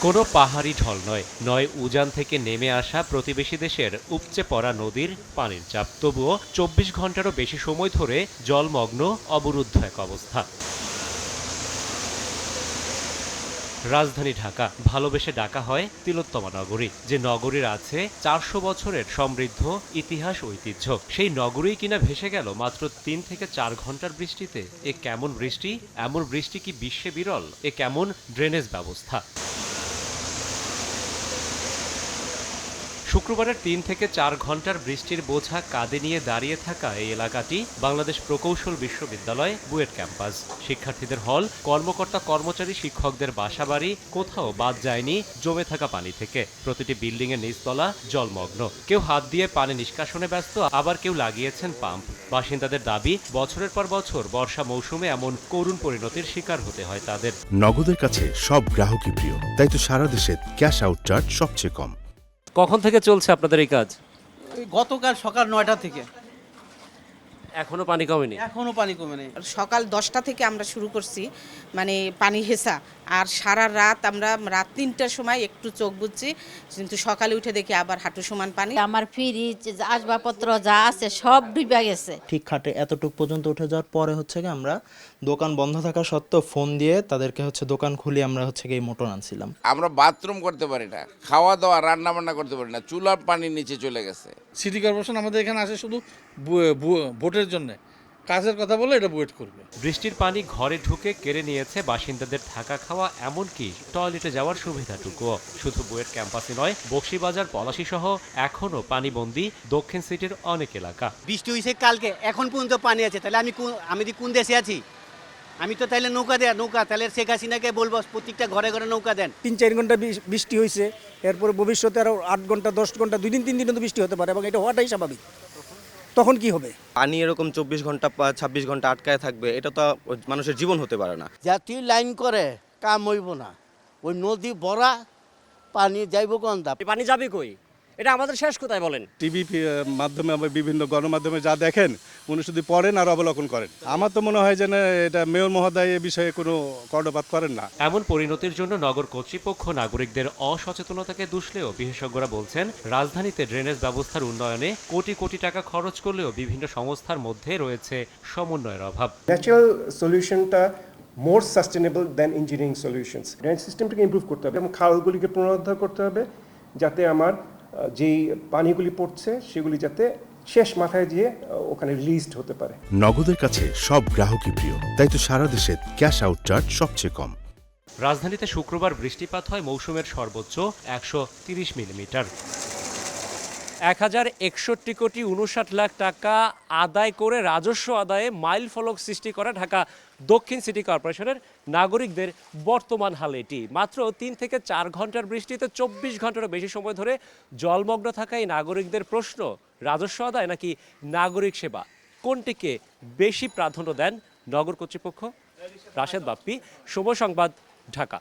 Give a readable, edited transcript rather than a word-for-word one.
কোনো পাহাড়ি ঢল নয়, নয় উজান থেকে নেমে আসা প্রতিবেশী দেশের উপচে পড়া নদীর পানির চাপ। তবুও ২৪ ঘন্টারও বেশি সময় ধরে জলমগ্ন অবরুদ্ধ এক অবস্থা। রাজধানী ঢাকা ভালোবেসে ডাকা হয় তিলোত্তমা নগরী, যে নগরীর আছে ৪০০ বছরের সমৃদ্ধ ইতিহাস ঐতিহ্য। সেই নগরী কিনা ভেসে গেল মাত্র ৩ থেকে ৪ ঘন্টার বৃষ্টিতে। এ কেমন বৃষ্টি? এমন বৃষ্টি কি বিশ্বে বিরল? এ কেমন ড্রেনেজ ব্যবস্থা? শুক্রবারের ৩ থেকে ৪ ঘন্টার বৃষ্টির বোঝা কাঁধে নিয়ে দাঁড়িয়ে থাকা এই এলাকাটি বাংলাদেশ প্রকৌশল বিশ্ববিদ্যালয় বুয়েট ক্যাম্পাস। শিক্ষার্থীদের হল, কর্মকর্তা কর্মচারী, শিক্ষকদের বাসাবাড়ি কোথাও বাদ যায়নি জমে থাকা পানি থেকে। প্রতিটি বিল্ডিং এর নিচতলা জলমগ্ন। কেউ হাত দিয়ে পানি নিষ্কাশনে ব্যস্ত, আবার কেউ লাগিয়েছেন পাম্প। বাসিন্দাদের দাবি, বছরের পর বছর বর্ষা মৌসুমে এমন করুণ পরিণতির শিকার হতে হয় তাদের। নগদের কাছে সব গ্রাহকই প্রিয়, তাই তো সারা দেশে ক্যাশ আউট চার্জ সবচেয়ে কম। কখন থেকে চলছে আপনাদের এই কাজ? গতকাল সকাল ৯টা থেকে এখনো পানি কমেনি? এখনো পানি কমে নেই। সকাল 10টা থেকে আমরা শুরু করছি, মানে পানি হেসা, আর সারা রাত আমরা রাত 3টার সময় একটু চোখ বুজছি, কিন্তু সকালে উঠে দেখি আবার হাঁটু সমান পানি। আমার ফ্রিজ, আসবাবপত্র যা আছে সব ডুবে গেছে। ঠিক খাটে এতটুক পর্যন্ত উঠে যাওয়ার পরে হচ্ছে কি আমরা দোকান বন্ধ থাকা সত্ত্বেও ফোন দিয়ে তাদেরকে হচ্ছে দোকান খুলে আমরা হচ্ছে কি মোটর আনছিলাম। আমরা বাথরুম করতে পারি না, খাওয়া দাওয়া রান্না বান্না করতে পারি না, চুলার পানির নিচে চলে গেছে। সিটি কর্পোরেশন আমাদের এখানে আসে শুধু ভোটের জন্য, কাজের কথা বলে এটা বুয়েট করবে। বৃষ্টির পানি ঘরে ঢুকে কেড়ে নিয়েছে বাসিন্দাদের থাকা খাওয়া, এমনকি টয়লেটে যাওয়ার সুবিধাটুকুও। শুধু বুয়েট ক্যাম্পাসে নয়, বকশীবাজার, পলাশী সহ এখনও পানিবন্দী দক্ষিণ সিটির অনেক এলাকা। বৃষ্টি হয়েছে কালকে, এখন পর্যন্ত পানি আছে। তাহলে আমি কোন দেশে আছি? আমি তো তাহলে নৌকা তাহলে শেখ হাসিনাকে বলবো প্রত্যেকটা ঘরে ঘরে নৌকা দেন। ৩-৪ ঘন্টা বৃষ্টি হয়েছে, এরপরে ভবিষ্যতে আরও 8 ঘন্টা 10 ঘন্টা 2 দিন 3 দিনও তো বৃষ্টি হতে পারে, এবং এটা হওয়াটাই স্বাভাবিক। তখন কি হবে? পানি এরকম 24 ঘন্টা 26 ঘন্টা আটকায় থাকবে, এটা তো মানুষের জীবন হতে পারে না। জাতীয় লাইন করে কাম হইব না, ওই নদী ভরা পানি যাইব কোন দা? পানি যাবে কই? এটা আমাদের শেষ কোথায় বলেন? টিভি মাধ্যমে বিভিন্ন গণমাধ্যমে যা দেখেন উনি শুধু পড়েন আর অবলোকন করেন। আমার তো মনে হয় যে না, এটা মেয়র মহোদয় এ বিষয়ে কোনো কর্ণপাত করেন না। এমন পরিণতির জন্য নগর কর্তৃপক্ষ নাগরিকদের অসচেতনতাকে দুষলেও বিশেষজ্ঞরা বলছেন, রাজধানীতে ড্রেনেজ ব্যবস্থার উন্নয়নে কোটি কোটি টাকা খরচ করলেও বিভিন্ন সংস্থার মধ্যে রয়েছে সমন্বয়ের অভাব। ন্যাচারাল সলিউশনটা more sustainable than engineering solutions. Drainage সিস্টেমটাকে ইমপ্রুভ করতে হবে এবং খালগুলিকে পুনরুদ্ধার করতে হবে, যাতে আমার যেই পানিগুলি পড়ছে সেগুলি যাতে শেষ মাথায় গিয়ে ওখানে রিলিজড হতে পারে। নগদের কাছে সব গ্রাহকই প্রিয়, তাই তো সারা দেশে ক্যাশ আউট চার্জ সবচেয়ে কম। রাজধানীতে শুক্রবার বৃষ্টিপাত হয় মৌসুমের সর্বোচ্চ ১৩০ মিলিমিটার। ১,০৬১ কোটি ৫৯ লাখ টাকা আদায় করে রাজস্ব আদায়ে মাইল ফলক সৃষ্টি করা ঢাকা দক্ষিণ সিটি কর্পোরেশনের নাগরিকদের বর্তমান হাল এটি। মাত্র ৩ থেকে ৪ ঘন্টার বৃষ্টিতে ২৪ ঘন্টারও বেশি সময় ধরে জলমগ্ন থাকা এই নাগরিকদের প্রশ্ন, রাজস্ব আদায় নাকি নাগরিক সেবা, কোনটিকে বেশি প্রাধান্য দেন নগর কর্তৃপক্ষ? রাশেদ বাপ্পি, সময় সংবাদ, ঢাকা।